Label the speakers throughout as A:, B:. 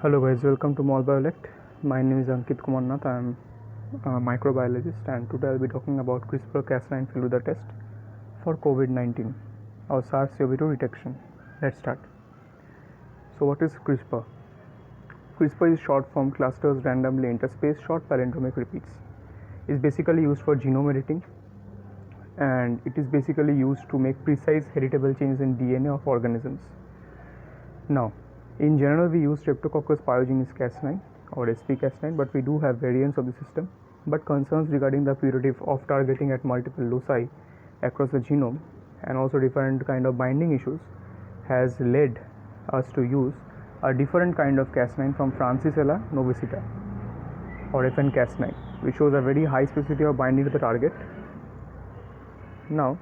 A: Hello guys, welcome to Malbiolect. My name is Ankit Kumar Nath. I am a microbiologist and today I'll be talking about CRISPR-Cas9 failure test for COVID-19 or SARS-CoV-2 detection. Let's start. So what is CRISPR? CRISPR is short form clusters randomly interspaced short palindromic repeats. It's basically used for genome editing and it is basically used to make precise heritable changes in DNA of organisms. Now, in general, we use Streptococcus pyogenes Cas9 or SP-Cas9, but we do have variants of the system. But concerns regarding the purity of targeting at multiple loci across the genome and also different kind of binding issues has led us to use a different kind of Cas9 from Francisella novicita or FN-Cas9, which shows a very high specificity of binding to the target. Now,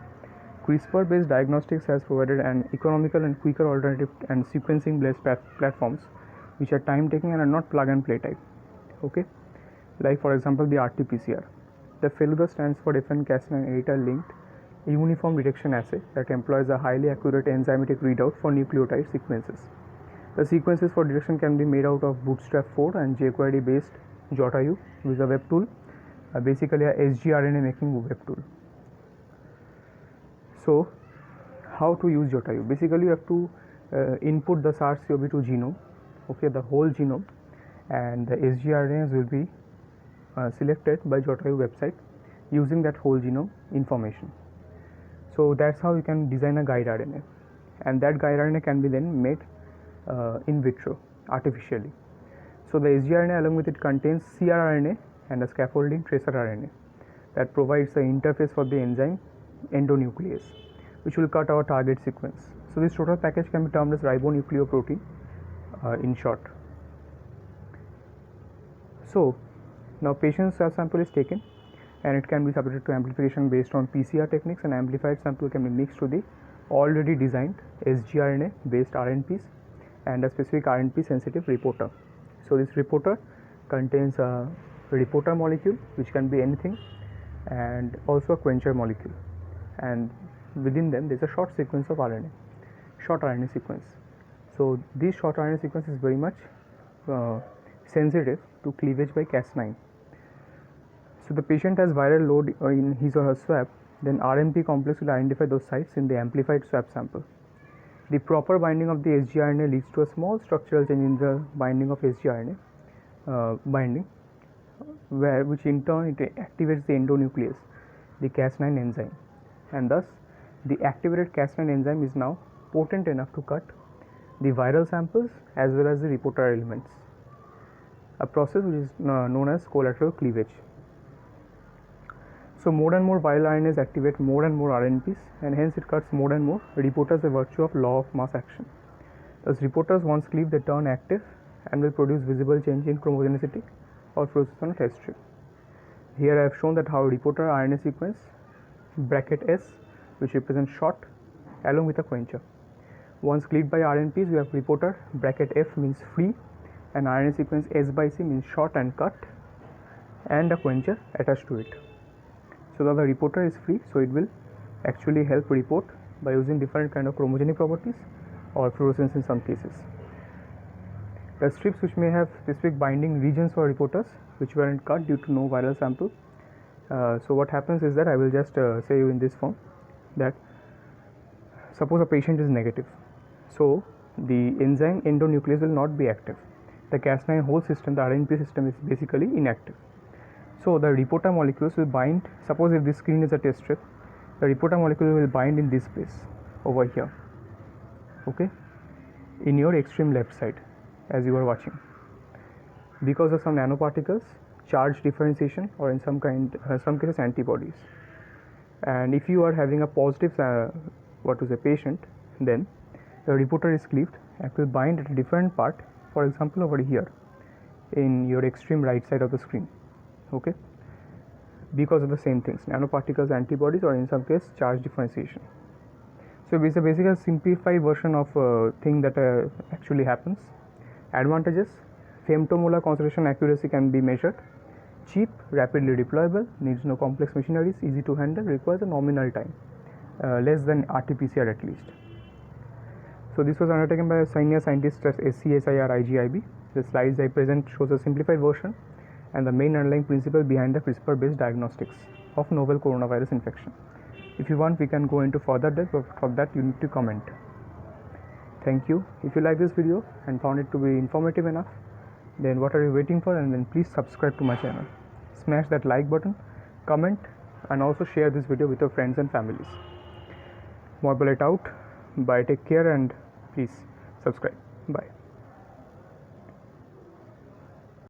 A: CRISPR-based diagnostics has provided an economical and quicker alternative and sequencing-based platforms which are time-taking and are not plug-and-play type. Okay, like for example the RT-PCR. The FELUDA stands for FN-Cas9 editor-linked uniform detection assay that employs a highly accurate enzymatic readout for nucleotide sequences. The sequences for detection can be made out of Bootstrap 4 and jQuery-based J.U, which is a web tool, basically a sgRNA making web tool. So, how to use J.U? Basically, you have to input the SARS-CoV-2 genome, okay, the whole genome, and the sgRNAs will be selected by J.U website using that whole genome information. So that's how you can design a guide RNA, and that guide RNA can be then made in vitro artificially. So the sgRNA along with it contains crRNA and a scaffolding tracer RNA that provides the interface for the enzyme endonuclease, which will cut our target sequence. So this total package can be termed as ribonucleoprotein in short. So now patient's cell sample is taken and it can be subjected to amplification based on PCR techniques, and amplified sample can be mixed to the already designed sgRNA based RNPs and a specific RNP sensitive reporter. So this reporter contains a reporter molecule which can be anything and also a quencher molecule, and within them there is a short sequence of RNA, short RNA sequence. So this short RNA sequence is very much sensitive to cleavage by Cas9. So the patient has viral load in his or her swab, then RNP complex will identify those sites in the amplified swab sample. The proper binding of the sgRNA leads to a small structural change in the binding of sgRNA binding, which in turn it activates the endonuclease, the Cas9 enzyme, and thus the activated Cas9 enzyme is now potent enough to cut the viral samples as well as the reporter elements, a process which is known as collateral cleavage. So more and more viral RNAs activate more and more RNPs, and hence it cuts more and more reporters by virtue of law of mass action. Thus reporters once cleaved they turn active and will produce visible change in chromogenicity or fluorescence on a test strip. Here I have shown that how reporter RNA sequence bracket S, which represents short, along with a quencher. Once cleaved by RNPs, we have reporter bracket F means free, and RNA sequence S by C means short and cut, and a quencher attached to it. So that the reporter is free, so it will actually help report by using different kind of chromogenic properties or fluorescence in some cases. The strips which may have specific binding regions for reporters which weren't cut due to no viral sample. So what happens is that I will just say you in this form that suppose a patient is negative, so the enzyme endonuclease will not be active. The Cas9 whole system, the RNP system, is basically inactive. So the reporter molecules will bind. Suppose if this screen is a test strip, the reporter molecule will bind in this place over here, okay, in your extreme left side as you are watching, because of some nanoparticles, charge differentiation, or in some cases antibodies. And if you are having a positive patient, then the reporter is cleaved and will bind at a different part, for example over here in your extreme right side of the screen, okay, because of the same things, nanoparticles, antibodies, or in some case charge differentiation. So it's a basically simplified version of thing that actually happens. Advantages: femtomolar concentration accuracy can be measured, cheap, rapidly deployable, needs no complex machineries, easy to handle, requires a nominal time, less than RT-PCR at least. So this was undertaken by a senior scientist at SCSIR IGIB. The slides I present shows a simplified version and the main underlying principle behind the CRISPR-based diagnostics of novel coronavirus infection. If you want, we can go into further depth, but for that you need to comment. Thank you. If you like this video and found it to be informative enough, then what are you waiting for? And then please subscribe to my channel. Smash that like button, comment, and also share this video with your friends and families. Morbulate out. Bye. Take care and please subscribe. Bye.